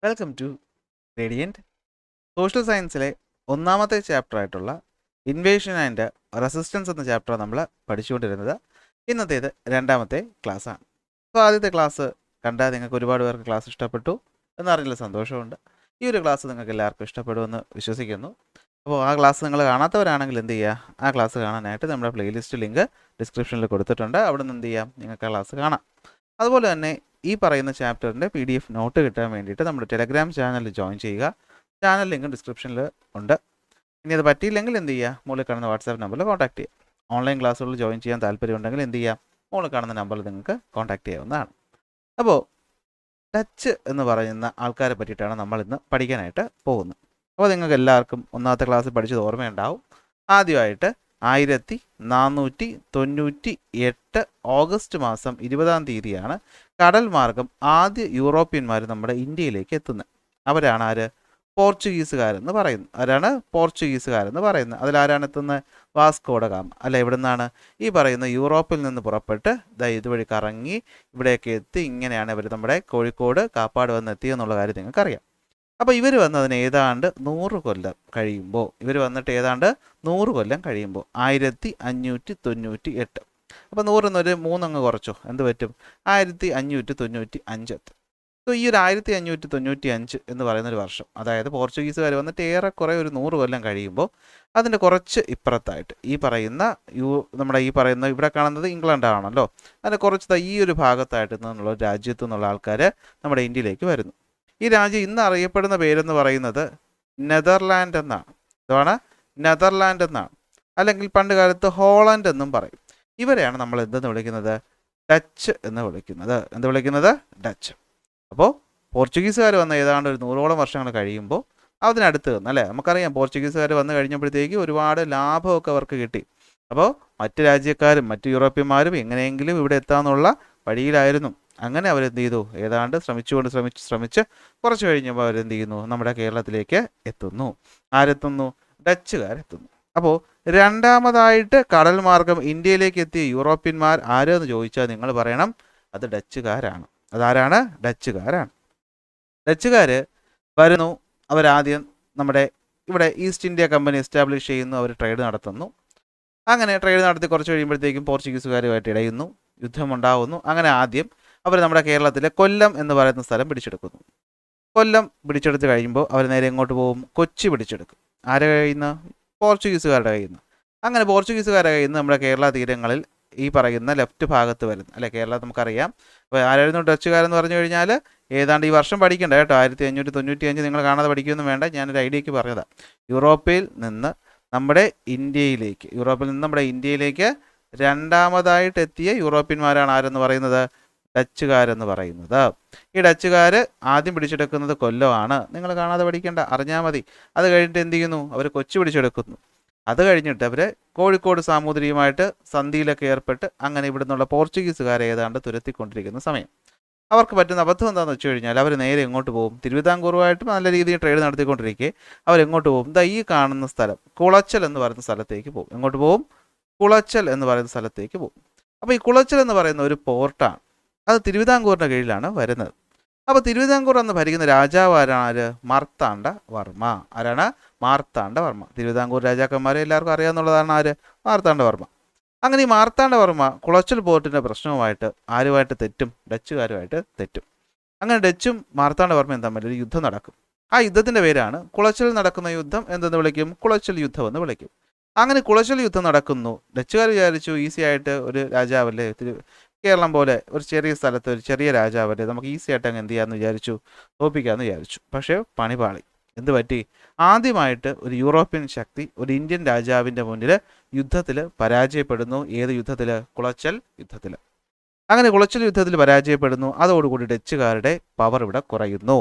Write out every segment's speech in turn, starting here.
Welcome to Radiant. Social സയൻസിലെ ഒന്നാമത്തെ chapter ആയിട്ടുള്ള ഇൻവേഷൻ ആൻഡ് റെസിസ്റ്റൻസ് എന്ന ചാപ്റ്റർ നമ്മൾ പഠിച്ചുകൊണ്ടിരുന്നത്. ഇന്നത്തേത് രണ്ടാമത്തെ ക്ലാസ്സാണ്. അപ്പോൾ ആദ്യത്തെ ക്ലാസ് കണ്ടാൽ നിങ്ങൾക്ക് ഒരുപാട് പേർക്ക് ക്ലാസ് ഇഷ്ടപ്പെട്ടു എന്നറിഞ്ഞുള്ള സന്തോഷമുണ്ട്. ഈ ഒരു ക്ലാസ് നിങ്ങൾക്ക് എല്ലാവർക്കും ഇഷ്ടപ്പെടുമെന്ന് വിശ്വസിക്കുന്നു. അപ്പോൾ ആ ക്ലാസ് നിങ്ങൾ കാണാത്തവരാണെങ്കിൽ എന്ത് ചെയ്യുക, ആ ക്ലാസ് കാണാനായിട്ട് നമ്മുടെ പ്ലേലിസ്റ്റ് ലിങ്ക് ഡിസ്ക്രിപ്ഷനിൽ കൊടുത്തിട്ടുണ്ട്. അവിടെ നിന്ന് എന്ത് ചെയ്യാം, നിങ്ങൾക്ക് ആ ക്ലാസ് കാണാം. അതുപോലെ തന്നെ ഈ പറയുന്ന ചാപ്റ്ററിൻ്റെ PDF നോട്ട് കിട്ടാൻ വേണ്ടിയിട്ട് നമ്മുടെ ടെലഗ്രാം ചാനലിൽ ജോയിൻ ചെയ്യുക. ചാനൽ ലിങ്ക് ഡിസ്ക്രിപ്ഷനിൽ ഉണ്ട്. ഇനി അത് പറ്റിയില്ലെങ്കിൽ എന്ത് ചെയ്യുക, മുകളിൽ കാണുന്ന വാട്സാപ്പ് നമ്പറിൽ കോൺടാക്ട് ചെയ്യുക. ഓൺലൈൻ ക്ലാസ്സുകളിൽ ജോയിൻ ചെയ്യാൻ താല്പര്യമുണ്ടെങ്കിൽ എന്ത് ചെയ്യുക, മുകളിൽ കാണുന്ന നമ്പറിൽ നിങ്ങൾക്ക് കോൺടാക്ട് ചെയ്യാവുന്നതാണ്. അപ്പോൾ ടച്ച് എന്ന് പറയുന്ന ആൾക്കാരെ പറ്റിയിട്ടാണ് നമ്മൾ ഇന്ന് പഠിക്കാനായിട്ട് പോകുന്നത്. അപ്പോൾ നിങ്ങൾക്ക് എല്ലാവർക്കും ഒന്നാമത്തെ ക്ലാസ്സിൽ പഠിച്ചത് ഓർമ്മയുണ്ടാവും. ആദ്യമായിട്ട് 1498 ഓഗസ്റ്റ് മാസം 20-ാം തീയതിയാണ് കടൽ മാർഗം ആദ്യ യൂറോപ്യന്മാർ നമ്മുടെ ഇന്ത്യയിലേക്ക് എത്തുന്നത്. അവരാണ് ആര്? പോർച്ചുഗീസുകാരെന്ന് പറയുന്നത്. ആരാണ്? പോർച്ചുഗീസുകാരെന്ന് പറയുന്നത്. അതിലാരാണ് എത്തുന്നത്? Vasco da Gama. അല്ല, ഇവിടെ നിന്നാണ് ഈ പറയുന്ന യൂറോപ്പിൽ നിന്ന് പുറപ്പെട്ട് ഇതുവഴി കറങ്ങി ഇവിടെയൊക്കെ എത്തി. ഇങ്ങനെയാണ് ഇവർ നമ്മുടെ കോഴിക്കോട് കാപ്പാട് വന്ന് എത്തിയെന്നുള്ള കാര്യം നിങ്ങൾക്കറിയാം. അപ്പോൾ ഇവർ വന്നതിന് ഏതാണ്ട് 100 കൊല്ലം കഴിയുമ്പോൾ, 100 കൊല്ലം കഴിയുമ്പോൾ 1598. അപ്പോൾ 100 എന്നൊരു 3 അങ്ങ് കുറച്ചോ, എന്ത് പറ്റും? 1595 എത്തും. സോ ഈ ഒരു 1595 എന്ന് പറയുന്നൊരു വർഷം, അതായത് പോർച്ചുഗീസുകാർ വന്നിട്ട് ഏറെക്കുറെ ഒരു 100 കൊല്ലം കഴിയുമ്പോൾ അതിൻ്റെ കുറച്ച് ഇപ്പുറത്തായിട്ട് ഈ പറയുന്ന നമ്മുടെ ഈ പറയുന്ന ഇവിടെ കാണുന്നത് ഇംഗ്ലണ്ടാണല്ലോ, അതിൻ്റെ കുറച്ച് ഈ ഒരു ഭാഗത്തായിട്ട് നിന്നുള്ള രാജ്യത്തു നിന്നുള്ള ആൾക്കാർ നമ്മുടെ ഇന്ത്യയിലേക്ക് വരുന്നു. ഈ രാജ്യം ഇന്ന് അറിയപ്പെടുന്ന പേരെന്ന് പറയുന്നത് നെതർലാൻഡ് എന്നാണ്. ഇതാണ് നെതർലാൻഡ് എന്നാണ്, അല്ലെങ്കിൽ പണ്ട് കാലത്ത് ഹോളണ്ട് എന്നും പറയും. ഇവരെയാണ് നമ്മൾ എന്തെന്ന് വിളിക്കുന്നത്? ഡച്ച് എന്ന് വിളിക്കുന്നത്. എന്ത് വിളിക്കുന്നത്? ഡച്ച്. അപ്പോൾ പോർച്ചുഗീസുകാർ വന്ന ഏതാണ്ട് ഒരു 100ഓളം വർഷങ്ങൾ കഴിയുമ്പോൾ അതിനടുത്ത് നിന്ന്, അല്ലേ, നമുക്കറിയാം പോർച്ചുഗീസുകാർ വന്നു കഴിഞ്ഞപ്പോഴത്തേക്ക് ഒരുപാട് ലാഭമൊക്കെ അവർക്ക് കിട്ടി. അപ്പോൾ മറ്റ് രാജ്യക്കാരും മറ്റ് യൂറോപ്യന്മാരും എങ്ങനെയെങ്കിലും ഇവിടെ എത്താമെന്നുള്ള വഴിയിലായിരുന്നു. അങ്ങനെ അവരെന്ത് ചെയ്തു? ഏതാണ്ട് ശ്രമിച്ച് കുറച്ച് കഴിഞ്ഞപ്പോൾ അവരെന്ത് ചെയ്യുന്നു? നമ്മുടെ കേരളത്തിലേക്ക് എത്തുന്നു. ആരെത്തുന്നു? ഡച്ചുകാരെത്തുന്നു. അപ്പോൾ രണ്ടാമതായിട്ട് കടൽ മാർഗം ഇന്ത്യയിലേക്ക് എത്തിയ യൂറോപ്യന്മാർ ആരെന്ന് ചോദിച്ചാൽ നിങ്ങൾ പറയണം, അത് ഡച്ചുകാരാണ്. അതാരാണ്? ഡച്ചുകാരാണ്. ഡച്ചുകാർ വരുന്നു. അവരാദ്യം നമ്മുടെ ഇവിടെ ഈസ്റ്റ് ഇന്ത്യ കമ്പനി എസ്റ്റാബ്ലിഷ് ചെയ്യുന്നു. അവർ ട്രേഡ് നടത്തുന്നു. അങ്ങനെ ട്രേഡ് നടത്തി കുറച്ച് കഴിയുമ്പോഴത്തേക്കും പോർച്ചുഗീസുകാരുമായിട്ട് ഇടയുന്നു, യുദ്ധമുണ്ടാകുന്നു. അങ്ങനെ ആദ്യം അവർ നമ്മുടെ കേരളത്തിലെ കൊല്ലം എന്ന് പറയുന്ന സ്ഥലം പിടിച്ചെടുക്കുന്നു. കൊല്ലം പിടിച്ചെടുത്ത് കഴിയുമ്പോൾ അവർ നേരെ എങ്ങോട്ട് പോകും? കൊച്ചി പിടിച്ചെടുക്കും. ആരുടെ കയ്യിൽ നിന്ന്? പോർച്ചുഗീസുകാരുടെ കയ്യിൽ നിന്ന്. അങ്ങനെ പോർച്ചുഗീസുകാരുടെ കയ്യിൽ നിന്ന് നമ്മുടെ കേരള തീരങ്ങളിൽ ഈ പറയുന്ന ലെഫ്റ്റ് ഭാഗത്ത് വരുന്നു, അല്ലെ, കേരളം നമുക്കറിയാം. അപ്പോൾ ആരായിരുന്നു ഡച്ചുകാരെന്ന് പറഞ്ഞു കഴിഞ്ഞാൽ ഏതാണ്ട് ഈ വർഷം പഠിക്കേണ്ട കേട്ടോ, 1595 നിങ്ങൾ കാണാതെ പഠിക്കുകയൊന്നും വേണ്ട, ഞാനൊരു ഐഡിയക്ക് പറഞ്ഞതാണ്. യൂറോപ്പിൽ നിന്ന് നമ്മുടെ ഇന്ത്യയിലേക്ക് രണ്ടാമതായിട്ട് എത്തിയ യൂറോപ്യന്മാരാണ് ആരെന്ന് പറയുന്നത്? ഡച്ചുകാരെന്ന് പറയുന്നത്. ഈ ഡച്ചുകാർ ആദ്യം പിടിച്ചെടുക്കുന്നത് കൊല്ലമാണ്. നിങ്ങൾ കാണാതെ പഠിക്കേണ്ട, അറിഞ്ഞാൽ മതി. അത് കഴിഞ്ഞിട്ട് എന്ത് ചെയ്യുന്നു? അവർ കൊച്ചി പിടിച്ചെടുക്കുന്നു. അത് കഴിഞ്ഞിട്ട് അവർ കോഴിക്കോട് സാമൂതിരിയുമായിട്ട് സന്ധിയിലൊക്കെ ഏർപ്പെട്ട് അങ്ങനെ ഇവിടെ നിന്നുള്ള പോർച്ചുഗീസുകാരെ ഏതാണ്ട് തുരത്തിക്കൊണ്ടിരിക്കുന്ന സമയം അവർക്ക് പറ്റുന്ന അബദ്ധം എന്താണെന്ന് വെച്ച് കഴിഞ്ഞാൽ അവർ നേരെ എങ്ങോട്ട് പോകും? തിരുവിതാംകൂറുമായിട്ട് നല്ല രീതിയിൽ ട്രേഡ് നടത്തിക്കൊണ്ടിരിക്കെ അവരെങ്ങോട്ട് പോകും? ഈ കാണുന്ന സ്ഥലം കുളച്ചൽ എന്ന് പറയുന്ന സ്ഥലത്തേക്ക് പോകും. എങ്ങോട്ട് പോകും? കുളച്ചൽ എന്ന് പറയുന്ന സ്ഥലത്തേക്ക് പോകും. അപ്പോൾ ഈ കുളച്ചൽ എന്ന് പറയുന്ന ഒരു പോർട്ടാണ്. അത് തിരുവിതാംകൂറിൻ്റെ കീഴിലാണ് വരുന്നത്. അപ്പോൾ തിരുവിതാംകൂർ എന്ന് ഭരിക്കുന്ന രാജാവ് ആരാണ്? മാർത്താണ്ഡ വർമ്മ. ആരാണ്? മാർത്താണ്ഡ വർമ്മ. തിരുവിതാംകൂർ രാജാക്കന്മാരെ എല്ലാവർക്കും അറിയാവുന്നതാണ്. ആര്? മാർത്താണ്ഡ വർമ്മ. അങ്ങനെ ഈ മാർത്താണ്ഡ വർമ്മ കുളച്ചൽ പോർട്ടിൻ്റെ പ്രശ്നവുമായിട്ട് ആരുമായിട്ട് തെറ്റും? ഡച്ചുകാരുമായിട്ട് തെറ്റും. അങ്ങനെ ഡച്ചും മാർത്താണ്ഡ വർമ്മയും തമ്മിൽ ഒരു യുദ്ധം നടക്കും. ആ യുദ്ധത്തിൻ്റെ പേരാണ് കുളച്ചൽ നടക്കുന്ന യുദ്ധം. എന്തെന്ന് വിളിക്കും? കുളച്ചൽ യുദ്ധം എന്ന് വിളിക്കും. അങ്ങനെ കുളച്ചൽ യുദ്ധം നടക്കുന്നു. ഡച്ചുകാർ വിചാരിച്ചു ഈസി ആയിട്ട് ഒരു രാജാവല്ലേ, കേരളം പോലെ ഒരു ചെറിയ സ്ഥലത്ത് ഒരു ചെറിയ രാജാവല്ലേ, നമുക്ക് ഈസി ആയിട്ട് അങ്ങ് എന്ത് ചെയ്യാമെന്ന് വിചാരിച്ചു, തോൽപ്പിക്കാമെന്ന് വിചാരിച്ചു. പക്ഷേ പണിപാളി. എന്ത് പറ്റി? ആദ്യമായിട്ട് ഒരു യൂറോപ്യൻ ശക്തി ഒരു ഇന്ത്യൻ രാജാവിൻ്റെ മുന്നിൽ യുദ്ധത്തിൽ പരാജയപ്പെടുന്നു. ഏത് യുദ്ധത്തിൽ? കുളച്ചൽ യുദ്ധത്തിൽ. അങ്ങനെ കുളച്ചൽ യുദ്ധത്തിൽ പരാജയപ്പെടുന്നു. അതോടുകൂടി ഡച്ചുകാരുടെ പവർ ഇവിടെ കുറയുന്നു.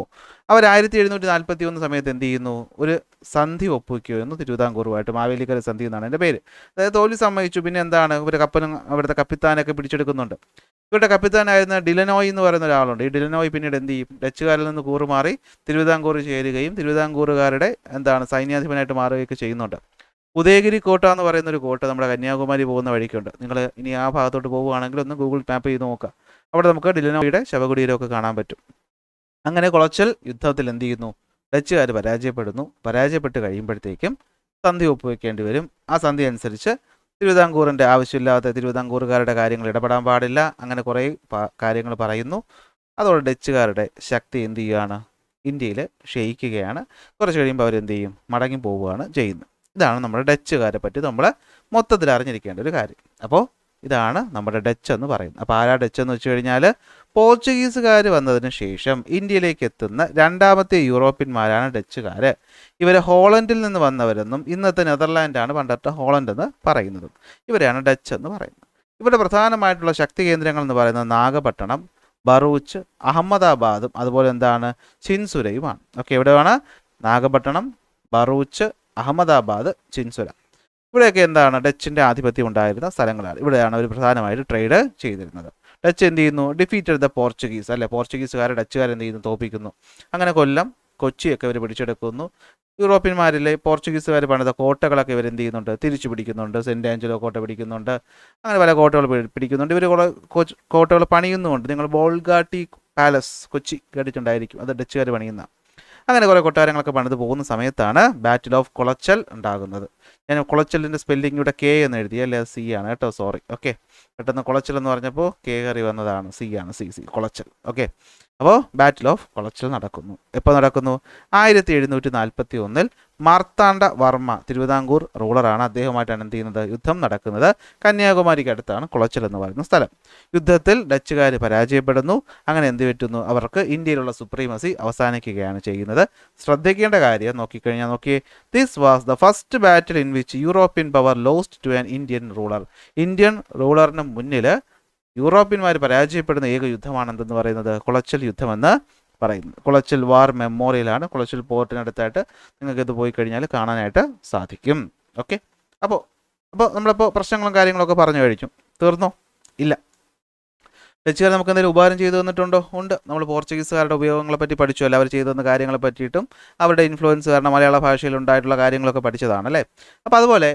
അവർ 1741 സമയത്ത് എന്ത് ചെയ്യുന്നു? ഒരു സന്ധി ഒപ്പുവയ്ക്കുമെന്ന് തിരുവിതാംകൂറുമായിട്ട്. മാവേലിക്കര സന്ധി എന്നാണ് എൻ്റെ പേര്. അതായത് തോൽവി സമ്മതിച്ചു. പിന്നെ എന്താണ്? ഇവരുടെ കപ്പലും അവിടുത്തെ കപ്പിത്താനൊക്കെ പിടിച്ചെടുക്കുന്നുണ്ട്. ഇവരുടെ കപ്പിത്താനായിരുന്ന ഡിലനോയ് എന്ന് പറയുന്ന ഒരാളുണ്ട്. ഈ ഡിലനോയ് പിന്നീട് എന്ത് ചെയ്യും? ഡച്ചുകാരിൽ നിന്ന് കൂറുമാറി തിരുവിതാംകൂർ ചേരുകയും തിരുവിതാംകൂറുകാരുടെ സൈന്യാധിപനായിട്ട് മാറുകയൊക്കെ ചെയ്യുന്നുണ്ട്. ഉദയഗിരി കോട്ട എന്ന് പറയുന്ന ഒരു കോട്ട നമ്മുടെ കന്യാകുമാരി പോകുന്ന വഴിക്കുണ്ട്. നിങ്ങൾ ഇനി ആ ഭാഗത്തോട്ട് പോവുകയാണെങ്കിൽ ഒന്ന് ഗൂഗിൾ മാപ്പ് ചെയ്ത് നോക്കുക. അവിടെ നമുക്ക് ഡിലനോയുടെ ശവകുടീരമൊക്കെ കാണാൻ പറ്റും. അങ്ങനെ കുളച്ചൽ യുദ്ധത്തിൽ എന്ത് ചെയ്യുന്നു? ഡച്ചുകാർ പരാജയപ്പെടുന്നു. പരാജയപ്പെട്ട് കഴിയുമ്പോഴത്തേക്കും സന്ധി ഒപ്പുവെക്കേണ്ടി വരും. ആ സന്ധി അനുസരിച്ച് തിരുവിതാംകൂറിൻ്റെ ആവശ്യമില്ലാത്ത തിരുവിതാംകൂറുകാരുടെ കാര്യങ്ങൾ ഇടപെടാൻ പാടില്ല, അങ്ങനെ കുറേ കാര്യങ്ങൾ പറയുന്നു. അതോടെ ഡച്ചുകാരുടെ ശക്തി എന്ത് ചെയ്യുകയാണ്? ഇന്ത്യയിൽ ക്ഷയിക്കുകയാണ്. കുറച്ച് കഴിയുമ്പോൾ അവരെന്ത് ചെയ്യും? മടങ്ങി പോവുകയാണ് ചെയ്യുന്നത്. ഇതാണ് നമ്മുടെ ഡച്ചുകാരെ പറ്റി നമ്മൾ മൊത്തത്തിൽ അറിഞ്ഞിരിക്കേണ്ട ഒരു കാര്യം. അപ്പോൾ ഇതാണ് നമ്മുടെ ഡച്ച് എന്ന് പറയുന്നത്. അപ്പോൾ ആരാ ഡച്ച് എന്ന് വെച്ച് കഴിഞ്ഞാൽ പോർച്ചുഗീസുകാർ വന്നതിന് ശേഷം ഇന്ത്യയിലേക്ക് എത്തുന്ന രണ്ടാമത്തെ യൂറോപ്യന്മാരാണ് ഡച്ചുകാർ. ഇവർ ഹോളണ്ടിൽ നിന്ന് വന്നവരെന്നും ഇന്നത്തെ നെതർലാൻഡാണ് പണ്ടത്തെ ഹോളണ്ട് എന്ന് പറയുന്നതും. ഇവരെയാണ് ഡച്ച് എന്ന് പറയുന്നത്. ഇവരുടെ പ്രധാനമായിട്ടുള്ള ശക്തി കേന്ദ്രങ്ങൾ എന്ന് പറയുന്നത് നാഗപട്ടണം, ബറൂച്ച്, അഹമ്മദാബാദും അതുപോലെ എന്താണ് ചിൻസുരയുമാണ്. ഓക്കെ, എവിടെയാണ്? നാഗപട്ടണം, ബറൂച്ച്, അഹമ്മദാബാദ്, ചിൻസുര. ഇവിടെയൊക്കെ എന്താണ്? ഡച്ചിൻ്റെ ആധിപത്യം ഉണ്ടായിരുന്ന സ്ഥലങ്ങളാണ്. ഇവിടെയാണ് അവർ പ്രധാനമായിട്ട് ട്രേഡ് ചെയ്തിരുന്നത്. ഡച്ച് എന്ത് ചെയ്യുന്നു? ഡിഫീറ്റഡ് ദ പോർച്ചുഗീസ്, അല്ലെ, പോർച്ചുഗീസുകാരെ ഡച്ചുകാർ എന്ത് ചെയ്യുന്നു? തോപ്പിക്കുന്നു. അങ്ങനെ കൊല്ലം, കൊച്ചിയൊക്കെ ഇവർ പിടിച്ചെടുക്കുന്നു. യൂറോപ്യന്മാരിലെ പോർച്ചുഗീസുകാർ പണിത കോട്ടകളൊക്കെ ഇവർ എന്ത് ചെയ്യുന്നുണ്ട്? തിരിച്ചു പിടിക്കുന്നുണ്ട്. സെൻറ്റ് ആഞ്ചലോ കോട്ട പിടിക്കുന്നുണ്ട്. അങ്ങനെ പല കോട്ടകൾ പിടിക്കുന്നുണ്ട്. ഇവർ കോട്ടകൾ പണിയുന്നുമുണ്ട്. നിങ്ങൾ ബോൾഗാട്ടി പാലസ് കൊച്ചി കേട്ടിട്ടുണ്ടായിരിക്കും, അത് ഡച്ചുകാർ പണിയുന്ന. അങ്ങനെ കുറേ കൊട്ടാരങ്ങളൊക്കെ പണിത് പോകുന്ന സമയത്താണ് ബാറ്റിൽ ഓഫ് കുളച്ചൽ ഉണ്ടാകുന്നത്. ഞാൻ കുളച്ചലിൻ്റെ സ്പെല്ലിംഗ് ഇവിടെ കെ എന്ന് എഴുതി, അല്ലേ, അത് സി ആണ് കേട്ടോ, സോറി. ഓക്കെ, പെട്ടെന്ന് കുളച്ചൽ എന്ന് പറഞ്ഞപ്പോൾ കെ കയറി വന്നതാണ്, സി ആണ്, സി കുളച്ചൽ. ഓക്കെ, അപ്പോൾ ബാറ്റിൽ ഓഫ് കുളച്ചൽ നടക്കുന്നു. എപ്പോൾ നടക്കുന്നു? 1741 മാർത്താണ്ഡ വർമ്മ, തിരുവിതാംകൂർ റൂളറാണ്, അദ്ദേഹമായിട്ടാണ് എന്ത് ചെയ്യുന്നത്? യുദ്ധം നടക്കുന്നത്. കന്യാകുമാരിക്ക് അടുത്താണ് കുളച്ചൽ എന്ന് പറയുന്ന സ്ഥലം. യുദ്ധത്തിൽ ഡച്ചുകാർ പരാജയപ്പെടുന്നു. അങ്ങനെ എന്ത് പറ്റുന്നു? അവർക്ക് ഇന്ത്യയിലുള്ള സുപ്രീമസി അവസാനിക്കുകയാണ് ചെയ്യുന്നത്. ശ്രദ്ധിക്കേണ്ട കാര്യം നോക്കിക്കഴിഞ്ഞാൽ നോക്കിയേ, this was the first battle in which European power lost to an Indian ruler. Indian റൂളറിന് മുന്നിൽ യൂറോപ്യന്മാർ പരാജയപ്പെടുന്ന ഏക യുദ്ധമാണ് എന്തെന്ന് പറയുന്നത്? കുളച്ചൽ യുദ്ധമെന്ന് പറയുന്നത്. കുളച്ചൽ വാർ മെമ്മോറിയലാണ്. കുളച്ചൽ പോർട്ടിനടുത്തായിട്ട് നിങ്ങൾക്ക് ഇത് പോയി കഴിഞ്ഞാൽ കാണാനായിട്ട് സാധിക്കും. ഓക്കെ, അപ്പോൾ നമ്മളിപ്പോൾ പ്രശ്നങ്ങളും കാര്യങ്ങളൊക്കെ പറഞ്ഞു കഴിഞ്ഞു. തീർന്നോ? ഇല്ല. ഡച്ചുകാർ നമുക്ക് എന്തെങ്കിലും ഉപകാരം ചെയ്തു തന്നിട്ടുണ്ടോ? ഉണ്ട്. നമ്മൾ പോർച്ചുഗീസുകാരുടെ ഉപയോഗങ്ങളെ പറ്റി പഠിച്ചു, അല്ല, അവർ ചെയ്തു തന്ന കാര്യങ്ങളെ പറ്റിയിട്ടും അവരുടെ ഇൻഫ്ലുവൻസ് കാരണം മലയാള ഭാഷയിൽ ഉണ്ടായിട്ടുള്ള കാര്യങ്ങളൊക്കെ പഠിച്ചതാണ്, അല്ലേ. അപ്പോൾ അതുപോലെ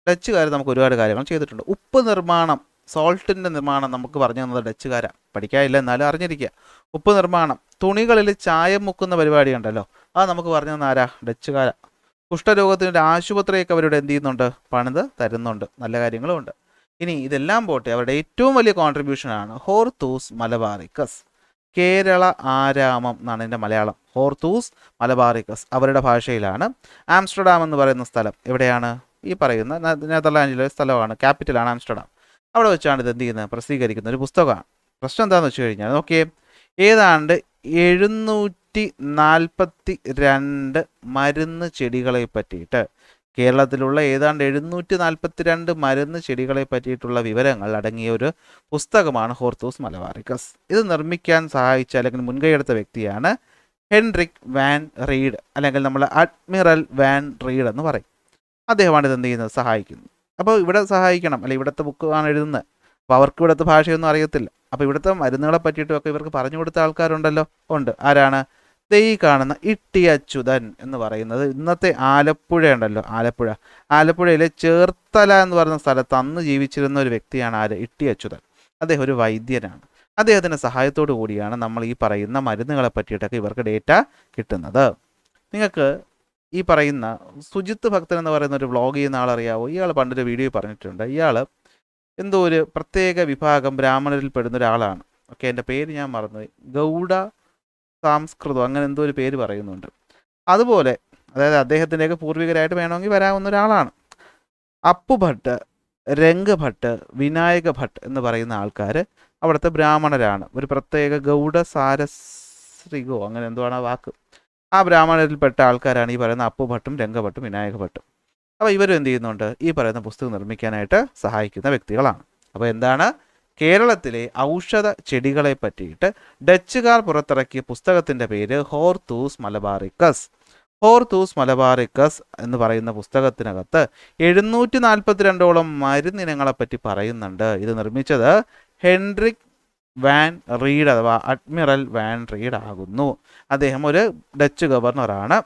ഡച്ചുകാർ നമുക്ക് ഒരുപാട് കാര്യങ്ങൾ ചെയ്തിട്ടുണ്ട്. ഉപ്പ് നിർമ്മാണം, സോൾട്ടിൻ്റെ നിർമ്മാണം നമുക്ക് പറഞ്ഞു തന്നത് ഡച്ചുകാരാണ്. പഠിക്കാനില്ല, എന്നാലും അറിഞ്ഞിരിക്കുക. ഉപ്പ് നിർമ്മാണം, തുണികളിൽ ചായം മുക്കുന്ന പരിപാടി ഉണ്ടല്ലോ, അത് നമുക്ക് പറഞ്ഞു തന്ന ആരാ? ഡച്ചുകാരാ. കുഷ്ഠരോഗത്തിൻ്റെ ആശുപത്രിയൊക്കെ അവരുടെ എന്ത് ചെയ്യുന്നുണ്ട്? പണിത് തരുന്നുണ്ട്. നല്ല കാര്യങ്ങളും ഉണ്ട്. ഇനി ഇതെല്ലാം പോട്ടെ, അവരുടെ ഏറ്റവും വലിയ കോൺട്രിബ്യൂഷനാണ് ഹോർത്തൂസ് മലബാറിക്കസ്. കേരള ആരാമം എന്നാണ് എൻ്റെ മലയാളം. ഹോർത്തൂസ് മലബാറിക്കസ് അവരുടെ ഭാഷയിലാണ്. ആംസ്റ്റർഡാം എന്ന് പറയുന്ന സ്ഥലം എവിടെയാണ്? ഈ പറയുന്ന നെതർലാൻഡിലെ സ്ഥലമാണ്, ക്യാപിറ്റലാണ് ആംസ്റ്റർഡാം. അവിടെ വെച്ചാണ് ഇത് എന്ത് ചെയ്യുന്നത്? പ്രസിദ്ധീകരിക്കുന്ന ഒരു പുസ്തകമാണ്. പ്രശ്നം എന്താണെന്ന് വെച്ച് കഴിഞ്ഞാൽ നോക്കിയേ, ഏതാണ്ട് 742 മരുന്ന് ചെടികളെ പറ്റിയിട്ട്, കേരളത്തിലുള്ള ഏതാണ്ട് 742 മരുന്ന് ചെടികളെ പറ്റിയിട്ടുള്ള വിവരങ്ങൾ അടങ്ങിയ ഒരു പുസ്തകമാണ് ഹോർത്തൂസ് മലബാറിക്കസ്. ഇത് നിർമ്മിക്കാൻ സഹായിച്ച അല്ലെങ്കിൽ മുൻകൈയെടുത്ത വ്യക്തിയാണ് ഹെൻറിക് വാൻ റീഡ്, അല്ലെങ്കിൽ നമ്മൾ അഡ്മിറൽ വാൻ റീഡ് എന്ന് പറയും. അദ്ദേഹമാണ് ഇത് എന്ത് ചെയ്യുന്നത്? സഹായിക്കുന്നത്. അപ്പോൾ ഇവിടെ സഹായിക്കണം, അല്ലെ, ഇവിടുത്തെ ബുക്കാണ് എഴുതുന്നത്. അപ്പോൾ അവർക്ക് ഇവിടുത്തെ ഭാഷയൊന്നും അറിയത്തില്ല. അപ്പോൾ ഇവിടുത്തെ മരുന്നുകളെ പറ്റിയിട്ടൊക്കെ ഇവർക്ക് പറഞ്ഞു കൊടുത്ത ആൾക്കാരുണ്ടല്ലോ, ഉണ്ട്. ആരാണ്? ഈ കാണുന്ന ഇട്ടി അച്യുതൻ എന്ന് പറയുന്നത് ഇന്നത്തെ ആലപ്പുഴ ഉണ്ടല്ലോ, ആലപ്പുഴയിലെ ചേർത്തല എന്ന് പറയുന്ന സ്ഥലത്ത് അന്ന് ജീവിച്ചിരുന്ന ഒരു വ്യക്തിയാണ് ആര്? ഇട്ടി അച്യുതൻ. അദ്ദേഹം ഒരു വൈദ്യനാണ്. അദ്ദേഹത്തിൻ്റെ സഹായത്തോടു കൂടിയാണ് നമ്മൾ ഈ പറയുന്ന മരുന്നുകളെ പറ്റിയിട്ടൊക്കെ ഇവർക്ക് ഡേറ്റ കിട്ടുന്നത്. നിങ്ങൾക്ക് ഈ പറയുന്ന സുജിത്ത് ഭക്തൻ എന്ന് പറയുന്ന ഒരു വ്ളോഗ് ചെയ്യുന്ന ആളറിയാവോ? ഇയാൾ പണ്ടൊരു വീഡിയോ പറഞ്ഞിട്ടുണ്ട്. ഇയാൾ എന്തോ ഒരു പ്രത്യേക വിഭാഗം ബ്രാഹ്മണരിൽ പെടുന്ന ഒരാളാണ്. ഓക്കെ, എൻ്റെ പേര് ഞാൻ മറന്നുപോയി. ഗൗഡ സംസ്കൃതം, അങ്ങനെ എന്തോ ഒരു പേര് പറയുന്നുണ്ട്. അതുപോലെ, അതായത് അദ്ദേഹത്തിൻ്റെയൊക്കെ പൂർവികരായിട്ട് വേണമെങ്കിൽ വരാവുന്ന ഒരാളാണ്. അപ്പുഭട്ട്, രംഗഭട്ട്, വിനായക ഭട്ട് എന്ന് പറയുന്ന ആൾക്കാർ അവിടുത്തെ ബ്രാഹ്മണരാണ്. ഒരു പ്രത്യേക ഗൗഡ സാരസ്രികോ അങ്ങനെ എന്തോ ആണ് ആ വാക്ക്. ആ ബ്രാഹ്മണരിൽപ്പെട്ട ആൾക്കാരാണ് ഈ പറയുന്ന അപ്പുഭട്ടും രംഗഭട്ടും വിനായക ഭട്ടും. അപ്പോൾ ഇവരും എന്ത് ചെയ്യുന്നുണ്ട്? ഈ പറയുന്ന പുസ്തകം നിർമ്മിക്കാനായിട്ട് സഹായിക്കുന്ന വ്യക്തികളാണ്. അപ്പോൾ എന്താണ്? കേരളത്തിലെ ഔഷധ ചെടികളെ പറ്റിയിട്ട് ഡച്ചുകാർ പുറത്തിറക്കിയ പുസ്തകത്തിൻ്റെ പേര് ഹോർത്തൂസ് മലബാറിക്കസ്. ഹോർത്തൂസ് മലബാറിക്കസ് എന്ന് പറയുന്ന പുസ്തകത്തിനകത്ത് 742ഓളം മരുന്നിനങ്ങളെപ്പറ്റി പറയുന്നുണ്ട്. ഇത് നിർമ്മിച്ചത് ഹെൻറിക് വാൻ റീഡ് അഥവാ അഡ്മിറൽ വാൻ റീഡ് ആകുന്നു. അദ്ദേഹം ഒരു ഡച്ച് ഗവർണറാണ്.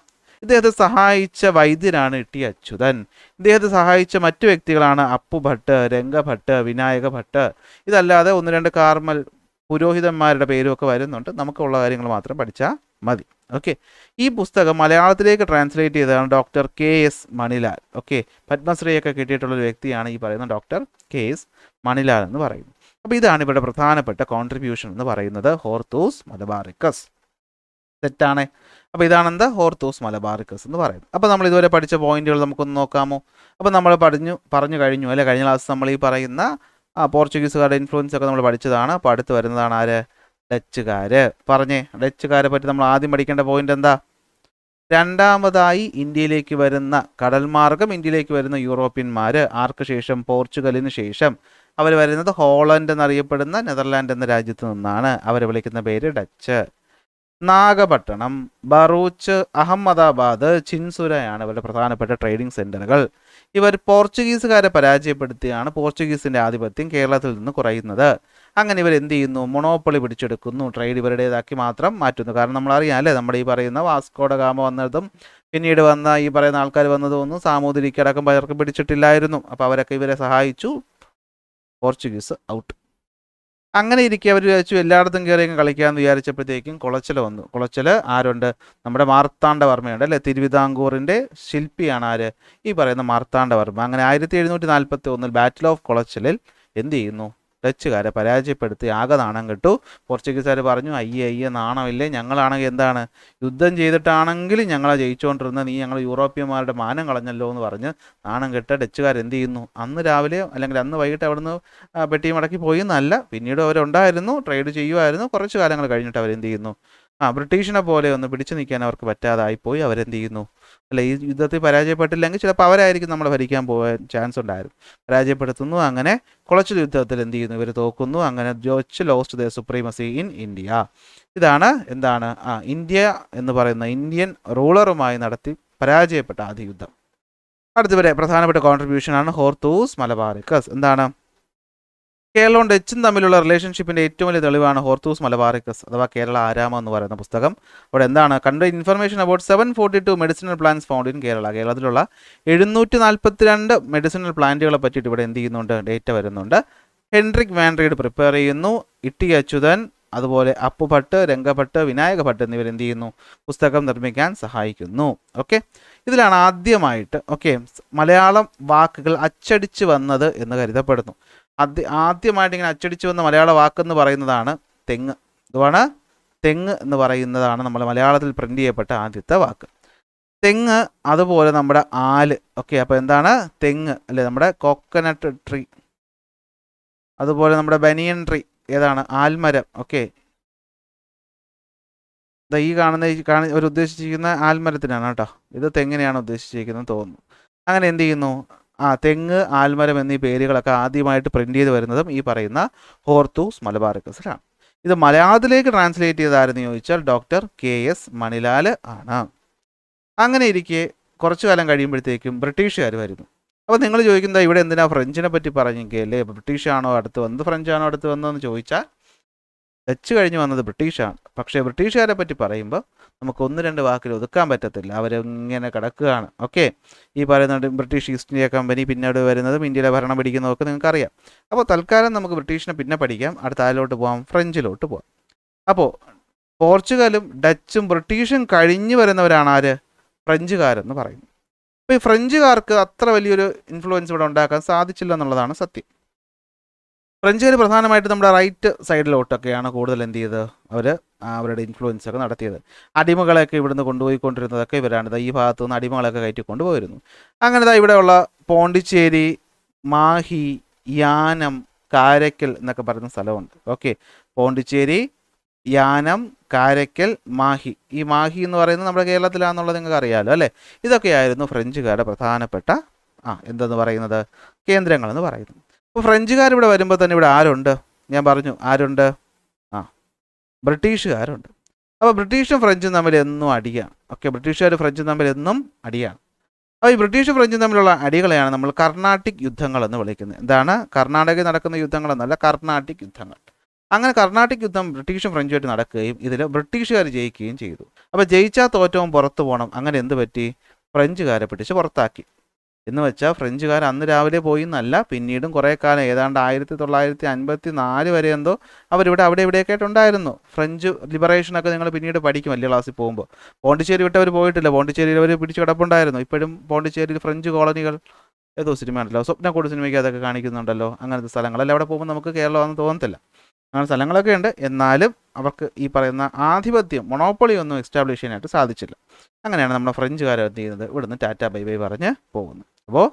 ഇദ്ദേഹത്തെ സഹായിച്ച വൈദ്യനാണ് ഇട്ടി അച്യുതൻ. ഇദ്ദേഹത്തെ സഹായിച്ച മറ്റു വ്യക്തികളാണ് അപ്പുഭട്ട്, രംഗഭട്ട്, വിനായക ഭട്ട്. ഇതല്ലാതെ 1-2 കാർമൽ പുരോഹിതന്മാരുടെ പേരുമൊക്കെ വരുന്നുണ്ട്. നമുക്കുള്ള കാര്യങ്ങൾ മാത്രം പഠിച്ചാൽ മതി. ഓക്കെ, ഈ പുസ്തകം മലയാളത്തിലേക്ക് ട്രാൻസ്ലേറ്റ് ചെയ്തതാണ് ഡോക്ടർ KS മണിലാൽ. ഓക്കെ, പത്മശ്രീയൊക്കെ കിട്ടിയിട്ടുള്ളൊരു വ്യക്തിയാണ് ഈ പറയുന്ന ഡോക്ടർ KS മണിലാൽ എന്ന് പറയുന്നത്. അപ്പോൾ ഇതാണ് ഇവിടെ പ്രധാനപ്പെട്ട കോൺട്രിബ്യൂഷൻ എന്ന് പറയുന്നത്, ഹോർത്തൂസ് മലബാറിക്കസ്. തെറ്റാണ്. അപ്പോൾ ഇതാണ് എന്താ ഹോർത്തൂസ് മലബാറിക്കസ് എന്ന് പറയുന്നത്. അപ്പോൾ നമ്മൾ ഇതുവരെ പഠിച്ച പോയിന്റുകൾ നമുക്കൊന്ന് നോക്കാമോ? അപ്പോൾ നമ്മൾ പറഞ്ഞു കഴിഞ്ഞു അല്ലെ, കഴിഞ്ഞ ക്ലാസ് നമ്മൾ ഈ പറയുന്ന പോർച്ചുഗീസുകാരുടെ ഇൻഫ്ലുവൻസ് ഒക്കെ നമ്മൾ പഠിച്ചതാണ്. അപ്പോൾ അടുത്ത് വരുന്നതാണ് ആര്? ഡച്ചുകാർ. പറഞ്ഞേ, ഡച്ചുകാരെ പറ്റി നമ്മൾ ആദ്യം പഠിക്കേണ്ട പോയിന്റ് എന്താ? രണ്ടാമതായി ഇന്ത്യയിലേക്ക് വരുന്ന കടൽമാർഗം ഇന്ത്യയിലേക്ക് വരുന്ന യൂറോപ്യന്മാർ ആർക്ക് ശേഷം? പോർച്ചുഗലിന് ശേഷം. അവർ വരുന്നത് ഹോളണ്ട് എന്നറിയപ്പെടുന്ന നെതർലാൻഡ് എന്ന രാജ്യത്ത് നിന്നാണ്. അവരെ വിളിക്കുന്ന പേര് ഡച്ച്. നാഗപട്ടണം, ബറൂച്ച്, അഹമ്മദാബാദ്, ചിൻസുരയാണ് ഇവരുടെ പ്രധാനപ്പെട്ട ട്രേഡിംഗ് സെന്ററുകൾ. ഇവർ പോർച്ചുഗീസുകാരെ പരാജയപ്പെടുത്തിയാണ് പോർച്ചുഗീസിന്റെ ആധിപത്യം കേരളത്തിൽ നിന്ന് കുറയുന്നത്. അങ്ങനെ ഇവർ എന്ത് ചെയ്യുന്നു? മൊണോപ്പൊളി പിടിച്ചെടുക്കുന്നു, ട്രേഡ് ഇവരുടേതാക്കി മാത്രം മാറ്റുന്നു. കാരണം നമ്മളറിയാം അല്ലേ, നമ്മുടെ ഈ പറയുന്ന വാസ്കോഡ ഗാമ വന്നതും പിന്നീട് വന്ന ഈ പറയുന്ന ആൾക്കാർ വന്നതും ഒന്നും സാമൂതിരിക്കടക്കം പലർക്കും പിടിച്ചിട്ടില്ലായിരുന്നു. അപ്പോൾ അവരൊക്കെ ഇവരെ സഹായിച്ചു. Portuguese out. അങ്ങനെ ഇരിക്കെ അവർ വിചാരിച്ചു എല്ലായിടത്തും കയറിയൊക്കെ കളിക്കാമെന്ന് വിചാരിച്ചപ്പോഴത്തേക്കും കുളച്ചൽ വന്നു. കുളച്ചൽ ആരുണ്ട്? നമ്മുടെ മാർത്താണ്ഡവർമ്മയുണ്ട് അല്ലേ, തിരുവിതാംകൂറിൻ്റെ ശില്പിയാണ് ആര്? ഈ പറയുന്ന മാർത്താണ്ഡവർമ്മ. അങ്ങനെ 1741 ബാറ്റിൽ ഓഫ് കുളച്ചലിൽ എന്ത് ചെയ്യുന്നു? ഡച്ചുകാരെ പരാജയപ്പെടുത്തി ആകെ നാണം കെട്ടു. പോർച്ചുഗീസുകാർ പറഞ്ഞു, അയ്യേ നാണമില്ലേ, ഞങ്ങളാണെങ്കിൽ എന്താണ് യുദ്ധം ചെയ്തിട്ടാണെങ്കിലും ഞങ്ങളെ ജയിച്ചുകൊണ്ടിരുന്നത്, നീ ഞങ്ങൾ യൂറോപ്യന്മാരുടെ മാനം കളഞ്ഞല്ലോ എന്ന് പറഞ്ഞ് നാണം കെട്ട ഡച്ചുകാർ എന്ത് ചെയ്യുന്നു? അന്ന് രാവിലെ അല്ലെങ്കിൽ അന്ന് വൈകിട്ട് അവിടുന്ന് പെട്ടി മടക്കി പോയി എന്നല്ല, പിന്നീട് അവരുണ്ടായിരുന്നു, ട്രേഡ് ചെയ്യുമായിരുന്നു. കുറച്ച് കാലങ്ങൾ കഴിഞ്ഞിട്ട് അവരെന്ത് ചെയ്യുന്നു? ബ്രിട്ടീഷിനെ പോലെ ഒന്ന് പിടിച്ചു നിൽക്കാൻ അവർക്ക് പറ്റാതായിപ്പോയി. അവരെന്ത് ചെയ്യുന്നു? അല്ല, ഈ യുദ്ധത്തിൽ പരാജയപ്പെട്ടില്ലെങ്കിൽ ചിലപ്പോൾ അവരായിരിക്കും നമ്മളെ ഭരിക്കാൻ പോകാൻ ചാൻസ് ഉണ്ടായിരുന്നു. പരാജയപ്പെടുത്തുന്നു. അങ്ങനെ കുളച്ചൽ യുദ്ധത്തിൽ എന്ത് ചെയ്യുന്നു? ഇവർ തോക്കുന്നു. അങ്ങനെ Dutch lost the supremacy in India. ഇതാണ് എന്താണ് ഇന്ത്യ എന്ന് പറയുന്ന ഇന്ത്യൻ റൂളറുമായി നടത്തി പരാജയപ്പെട്ട ആദ്യ യുദ്ധം. അടുത്തവരെ പ്രധാനപ്പെട്ട കോൺട്രിബ്യൂഷനാണ് ഹോർത്തൂസ് മലബാറിക്കസ്. എന്താണ്? കേരളവും ഡച്ചും തമ്മിലുള്ള റിലേഷൻഷിപ്പിൻ്റെ ഏറ്റവും വലിയ തെളിവാണ് ഹോർത്തൂസ് മലബാറിക്കസ് അഥവാ കേരള ആരാമം എന്ന് പറയുന്ന പുസ്തകം. അവിടെ എന്താണ്? കണ്ട information about 742 medicinal plants found in Kerala. കേരളത്തിലുള്ള 742 മെഡിസിനൽ പ്ലാന്റുകളെ പറ്റിയിട്ട് ഇവിടെ എന്ത് ചെയ്യുന്നുണ്ട്? ഡേറ്റ വരുന്നുണ്ട്. ഹെൻറിക് വാൻ റീഡ് പ്രിപ്പയർ ചെയ്യുന്നു. ഇട്ടി അച്യുതൻ, അതുപോലെ അപ്പുഭട്ട്, രംഗഭട്ട്, വിനായക ഭട്ട് എന്നിവർ എന്ത് ചെയ്യുന്നു? പുസ്തകം നിർമ്മിക്കാൻ സഹായിക്കുന്നു. ഓക്കെ, ഇതിലാണ് ആദ്യമായിട്ട് മലയാളം വാക്കുകൾ അച്ചടിച്ച് വന്നത് എന്ന് കരുതപ്പെടുന്നു. ആദ്യമായിട്ട് ഇങ്ങനെ അച്ചടിച്ചു വന്ന മലയാള വാക്കെന്ന് പറയുന്നതാണ് തെങ്ങ്. ഇതുമാണ് തെങ്ങ് എന്ന് പറയുന്നതാണ് നമ്മൾ മലയാളത്തിൽ പ്രിന്റ് ചെയ്യപ്പെട്ട ആദ്യത്തെ വാക്ക്. തെങ്ങ്, അതുപോലെ നമ്മുടെ ആല്. ഓക്കെ, അപ്പോൾ എന്താണ്? തെങ്ങ് അല്ലേ, നമ്മുടെ കോക്കനട്ട് ട്രീ, അതുപോലെ നമ്മുടെ ബനിയൻ ട്രീ ഏതാണ്? ആൽമരം. ഓക്കെ, ഈ കാണുന്ന ഒരു ഉദ്ദേശിച്ചിരിക്കുന്ന ആൽമരത്തിനാണ് കേട്ടോ, ഇത് തെങ്ങിനെയാണ് ഉദ്ദേശിച്ചിരിക്കുന്നത് തോന്നുന്നു. അങ്ങനെ എന്ത് ചെയ്യുന്നു? തെങ്ങ്, ആൽമരം എന്നീ പേരുകളൊക്കെ ആദ്യമായിട്ട് പ്രിന്റ് ചെയ്ത് വരുന്നതും ഈ പറയുന്ന ഹോർത്തൂസ് മലബാറിക്കസിലാണ്. ഇത് മലയാളത്തിലേക്ക് ട്രാൻസ്ലേറ്റ് ചെയ്താരെന്ന് ചോദിച്ചാൽ ഡോക്ടർ KS മണിലാൽ ആണ്. അങ്ങനെ ഇരിക്കെ കുറച്ചു കാലം കഴിയുമ്പോഴത്തേക്കും ബ്രിട്ടീഷുകാർ വരുന്നു. അപ്പോൾ നിങ്ങൾ ചോദിക്കുന്നത് ഇവിടെ എന്തിനാ ഫ്രഞ്ചിനെ പറ്റി പറഞ്ഞെങ്കിലേ, ബ്രിട്ടീഷാണോ അടുത്ത് വന്നത്, ഫ്രഞ്ചാണോ അടുത്ത് വന്നതെന്ന് ചോദിച്ചാൽ ഡച്ച് കഴിഞ്ഞ് വന്നത് ബ്രിട്ടീഷാണ്. പക്ഷേ ബ്രിട്ടീഷുകാരെ പറ്റി പറയുമ്പോൾ നമുക്ക് 1-2 വാക്കിൽ ഒതുക്കാൻ പറ്റത്തില്ല. അവരിങ്ങനെ കിടക്കുകയാണ്. ഓക്കെ, ഈ പറയുന്ന ബ്രിട്ടീഷ് ഈസ്റ്റ് ഇന്ത്യ കമ്പനി പിന്നീട് വരുന്നതും ഇന്ത്യയിലെ ഭരണം പിടിക്കുന്നതൊക്കെ നിങ്ങൾക്കറിയാം. അപ്പോൾ തൽക്കാലം നമുക്ക് ബ്രിട്ടീഷിനെ പിന്നെ പഠിക്കാം. അടുത്ത ആരിലോട്ട് പോകാം? ഫ്രഞ്ചിലോട്ട് പോകാം. അപ്പോൾ പോർച്ചുഗലും ഡച്ചും ബ്രിട്ടീഷും കഴിഞ്ഞ് വരുന്നവരാണ് ആര്? ഫ്രഞ്ചുകാരെന്ന് പറയുന്നത്. അപ്പോൾ ഈ ഫ്രഞ്ചുകാർക്ക് അത്ര വലിയൊരു ഇൻഫ്ലുവൻസ് ഇവിടെ ഉണ്ടാക്കാൻ സാധിച്ചില്ല എന്നുള്ളതാണ് സത്യം. ഫ്രഞ്ചുകാർ പ്രധാനമായിട്ട് നമ്മുടെ റൈറ്റ് സൈഡിലോട്ടൊക്കെയാണ് കൂടുതൽ എന്ത് ചെയ്തത്? അവർ അവരുടെ ഇൻഫ്ലുവൻസ് ഒക്കെ നടത്തിയത്. അടിമകളെയൊക്കെ ഇവിടുന്ന് കൊണ്ടുപോയിക്കൊണ്ടിരുന്നതൊക്കെ ഇവരാണ്. ഈ ഭാഗത്തു നിന്ന് അടിമകളൊക്കെ കയറ്റി കൊണ്ടുപോയിരുന്നു. അങ്ങനെ ഇവിടെയുള്ള പോണ്ടിച്ചേരി, മാഹി, യാനം, കാരയ്ക്കൽ എന്നൊക്കെ പറയുന്ന സ്ഥലമുണ്ട്. ഓക്കെ, പോണ്ടിച്ചേരി, യാനം, കാരയ്ക്കൽ, മാഹി. ഈ മാഹി എന്ന് പറയുന്നത് നമ്മുടെ കേരളത്തിലാണെന്നുള്ളത് നിങ്ങൾക്ക് അറിയാമല്ലോ അല്ലേ. ഇതൊക്കെയായിരുന്നു ഫ്രഞ്ചുകാരുടെ പ്രധാനപ്പെട്ട എന്തെന്ന് പറയുന്നത് കേന്ദ്രങ്ങളെന്ന് പറയുന്നത്. അപ്പോൾ ഫ്രഞ്ചുകാർ ഇവിടെ വരുമ്പോൾ തന്നെ ഇവിടെ ആരുണ്ട്? ഞാൻ പറഞ്ഞു ആരുണ്ട്? ബ്രിട്ടീഷുകാരുണ്ട്. അപ്പോൾ ബ്രിട്ടീഷും ഫ്രഞ്ചും തമ്മിൽ എന്നും അടിയാണ്. ഓക്കെ, ബ്രിട്ടീഷുകാർ ഫ്രഞ്ചും തമ്മിൽ എന്നും അടിയാണ്. അപ്പോൾ ഈ ബ്രിട്ടീഷും ഫ്രഞ്ചും തമ്മിലുള്ള അടികളെയാണ് നമ്മൾ കർണാട്ടിക് യുദ്ധങ്ങൾ എന്ന് വിളിക്കുന്നത്. എന്താണ്? കർണാടകയിൽ നടക്കുന്ന യുദ്ധങ്ങളെന്നല്ല, കർണാട്ടിക് യുദ്ധങ്ങൾ. അങ്ങനെ കർണാട്ടിക് യുദ്ധം ബ്രിട്ടീഷും ഫ്രഞ്ചുമായിട്ട് നടക്കുകയും ഇതിൽ ബ്രിട്ടീഷുകാർ ജയിക്കുകയും ചെയ്തു. അപ്പോൾ ജയിച്ചാൽ തോറ്റവും പുറത്തു പോകണം. അങ്ങനെ എന്ത് പറ്റി? ഫ്രഞ്ചുകാരെ പിടിച്ച് പുറത്താക്കി. എന്ന് വെച്ചാൽ ഫ്രഞ്ചുകാർ അന്ന് രാവിലെ പോയി എന്നല്ല, പിന്നീടും കുറേ കാലം ഏതാണ്ട് 1954 വരെ എന്തോ അവരിവിടെ അവിടെ ഇവിടെയൊക്കെ ആയിട്ടുണ്ടായിരുന്നു. ഫ്രഞ്ച് ലിബറേഷനൊക്കെ നിങ്ങൾ പിന്നീട് പഠിക്കും വലിയ ക്ലാസ്സിൽ പോകുമ്പോൾ. പോണ്ടിച്ചേരി വിട്ട് അവർ പോയിട്ടില്ല, പോണ്ടിച്ചേരിയിൽ അവർ പിടിച്ച് കിടപ്പുണ്ടായിരുന്നു. ഇപ്പോഴും പോണ്ടിച്ചേരിയിൽ ഫ്രഞ്ച് കോളനികൾ ഏതോ സിനിമ ഉണ്ടല്ലോ, സ്വപ്നക്കൂട് സിനിമയ്ക്ക് അതൊക്കെ കാണിക്കുന്നുണ്ടല്ലോ. അങ്ങനത്തെ സ്ഥലങ്ങളല്ല അവിടെ പോകുമ്പോൾ നമുക്ക് കേരളമാണെന്ന് തോന്നത്തില്ല. അങ്ങനെ സ്ഥലങ്ങളൊക്കെ ഉണ്ട്. എന്നാലും അവർക്ക് ഈ പറയുന്ന ആധിപത്യം, മൊണോപ്പൊളി ഒന്നും എസ്റ്റാബ്ലിഷ് ചെയ്യാനായിട്ട് സാധിച്ചില്ല. അങ്ങനെയാണ് നമ്മുടെ ഫ്രഞ്ചുകാർ എന്ത് ചെയ്യുന്നത്, ഇവിടുന്ന് ടാറ്റ ബൈ ബൈ പറഞ്ഞ് പോകുന്നത്. അപ്പോൾ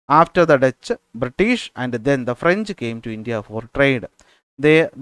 after the Dutch, British and then the French came to India for trade.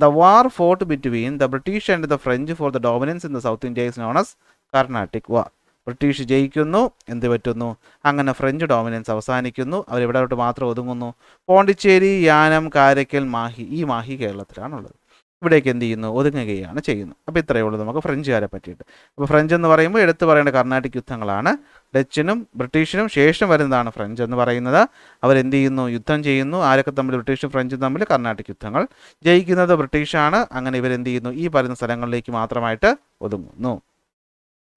The war fought between the British and the French for the dominance in the south India is known as Carnatic war. British ജയിക്കുന്നു, എന്ത് പറ്റുന്നു, അങ്ങനെ French dominance അവസാനിക്കുന്നു. അവരെവിടോട്ട് മാത്രം ഒതുങ്ങുന്നു, പോണ്ടിച്ചേരി, യാനം, കാരയ്ക്കൽ, മാഹി. ഈ മാഹി കേരളത്തിലാണുള്ളത്. ഇവിടേക്ക് എന്ത് ചെയ്യുന്നു, ഒതുങ്ങുകയാണ് ചെയ്യുന്നത്. അപ്പോൾ ഇത്രയേ ഉള്ളൂ നമുക്ക് ഫ്രഞ്ചുകാരെ പറ്റിയിട്ട്. അപ്പോൾ ഫ്രഞ്ച് എന്ന് പറയുമ്പോൾ എടുത്തു പറയേണ്ട കർണാട്ടിക് യുദ്ധങ്ങളാണ്. ഡച്ചിനും ബ്രിട്ടീഷിനും ശേഷം വരുന്നതാണ് ഫ്രഞ്ച് എന്ന് പറയുന്നത്. അവരെന്ത് ചെയ്യുന്നു, യുദ്ധം ചെയ്യുന്നു. ആരൊക്കെ തമ്മിൽ, ബ്രിട്ടീഷും ഫ്രഞ്ചും തമ്മിൽ കർണാട്ടിക് യുദ്ധങ്ങൾ. ജയിക്കുന്നത് ബ്രിട്ടീഷാണ്. അങ്ങനെ ഇവരെന്ത് ചെയ്യുന്നു, ഈ പറയുന്ന സ്ഥലങ്ങളിലേക്ക് മാത്രമായിട്ട് ഒതുങ്ങുന്നു.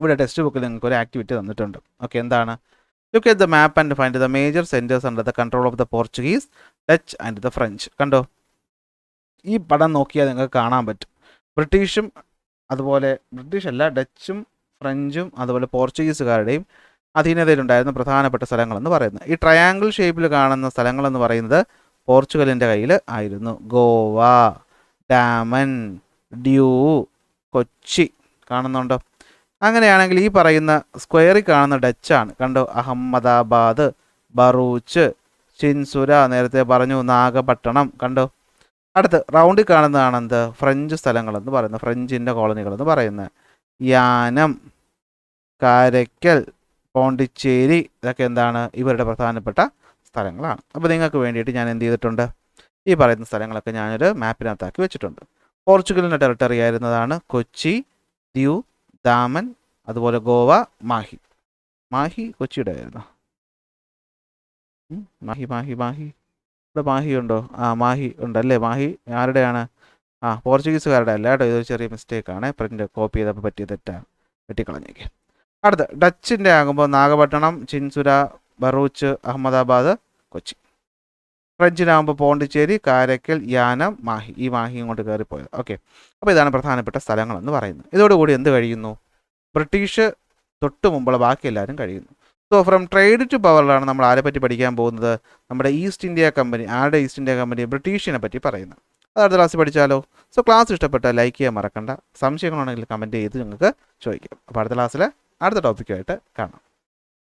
ഇവിടെ ടെക്സ്റ്റ് ബുക്കിൽ നിങ്ങൾക്ക് ഒരു ആക്ടിവിറ്റി തന്നിട്ടുണ്ട്. ഓക്കെ, എന്താണ്? Look at the map and find the major centres under the control of the Portuguese, Dutch and the French. കണ്ടോ, ഈ പടം നോക്കിയാൽ നിങ്ങൾക്ക് കാണാൻ പറ്റും. ബ്രിട്ടീഷും അതുപോലെ ബ്രിട്ടീഷല്ല, ഡച്ചും ഫ്രഞ്ചും അതുപോലെ പോർച്ചുഗീസുകാരുടെയും അധീനതയിലുണ്ടായിരുന്ന പ്രധാനപ്പെട്ട സ്ഥലങ്ങളെന്ന് പറയുന്നത്. ഈ ട്രയാങ്കിൾ ഷേപ്പിൽ കാണുന്ന സ്ഥലങ്ങളെന്ന് പറയുന്നത് പോർച്ചുഗലിൻ്റെ കയ്യിൽ ആയിരുന്നു. ഗോവ, ഡാമൻ, ഡ്യൂ, കൊച്ചി കാണുന്നുണ്ടോ? അങ്ങനെയാണെങ്കിൽ ഈ പറയുന്ന സ്ക്വയറിൽ കാണുന്ന ഡച്ചാണ്. കണ്ടോ, അഹമ്മദാബാദ്, ബറൂച്ച്, ചിൻസുര, നേരത്തെ പറഞ്ഞു നാഗപട്ടണം. കണ്ടോ, അടുത്ത് റൗണ്ടിൽ കാണുന്നതാണ് എന്ത്, ഫ്രഞ്ച് സ്ഥലങ്ങളെന്ന് പറയുന്നത്, ഫ്രഞ്ചിൻ്റെ കോളനികളെന്ന് പറയുന്നത്. യാനം, കാരയ്ക്കൽ, പോണ്ടിച്ചേരി, ഇതൊക്കെ എന്താണ്, ഇവരുടെ പ്രധാനപ്പെട്ട സ്ഥലങ്ങളാണ്. അപ്പോൾ നിങ്ങൾക്ക് വേണ്ടിയിട്ട് ഞാൻ എന്ത് ചെയ്തിട്ടുണ്ട്, ഈ പറയുന്ന സ്ഥലങ്ങളൊക്കെ ഞാനൊരു മാപ്പിനകത്താക്കി വെച്ചിട്ടുണ്ട്. പോർച്ചുഗലിൻ്റെ ടെറിട്ടറി ആയിരുന്നതാണ് കൊച്ചി, ദ്യൂ, ദാമൻ, അതുപോലെ ഗോവ, മാഹി. മാഹി കൊച്ചിയുടെ ആയിരുന്നു. മാഹി മാഹി മാഹി ഇവിടെ മാഹി ഉണ്ടോ? മാഹി ഉണ്ടല്ലേ. മാഹി ആരുടെയാണ്? പോർച്ചുഗീസുകാരുടെ അല്ല കേട്ടോ, ഇതൊരു ചെറിയ മിസ്റ്റേക്കാണ്, പ്രിൻ്റ് കോപ്പി ചെയ്തപ്പോൾ പറ്റിയ തെറ്റാണ്, വെട്ടിക്കളഞ്ഞേക്ക്. അടുത്ത് ഡച്ചിൻ്റെ ആകുമ്പോൾ നാഗപട്ടണം, ചിൻസുര, ബറൂച്ച്, അഹമ്മദാബാദ്, കൊച്ചി. ഫ്രഞ്ചിനാകുമ്പോൾ പോണ്ടിച്ചേരി, കാരയ്ക്കൽ, യാനം, മാഹി. ഈ മാഹി ഇങ്ങോട്ട് കയറിപ്പോയത്. ഓക്കെ, അപ്പോൾ ഇതാണ് പ്രധാനപ്പെട്ട സ്ഥലങ്ങളെന്ന് പറയുന്നത്. ഇതോടുകൂടി എന്ത് കഴിയുന്നു, ബ്രിട്ടീഷ് തൊട്ട് മുമ്പുള്ള ബാക്കി എല്ലാവരും കഴിയുന്നു. സോ ഫ്രം ട്രേഡ് ടു പവറിലാണ് നമ്മൾ ആരെ പറ്റി പഠിക്കാൻ പോകുന്നത്, നമ്മുടെ ഈസ്റ്റ് ഇന്ത്യ കമ്പനി. ആരുടെ ഈസ്റ്റ് ഇന്ത്യ കമ്പനി? ബ്രിട്ടീഷിനെ പറ്റി പറയുന്നത്. അത് അടുത്ത ക്ലാസ്സിൽ പഠിച്ചാലോ? സോ ക്ലാസ് ഇഷ്ടപ്പെട്ടാൽ ലൈക്ക് ചെയ്യാൻ മറക്കണ്ട. സംശയങ്ങളാണെങ്കിൽ കമൻറ്റ് ചെയ്ത് നിങ്ങൾക്ക് ചോദിക്കാം. അപ്പോൾ അടുത്ത ക്ലാസ്സിൽ അടുത്ത ടോപ്പിക്കുമായിട്ട് കാണാം.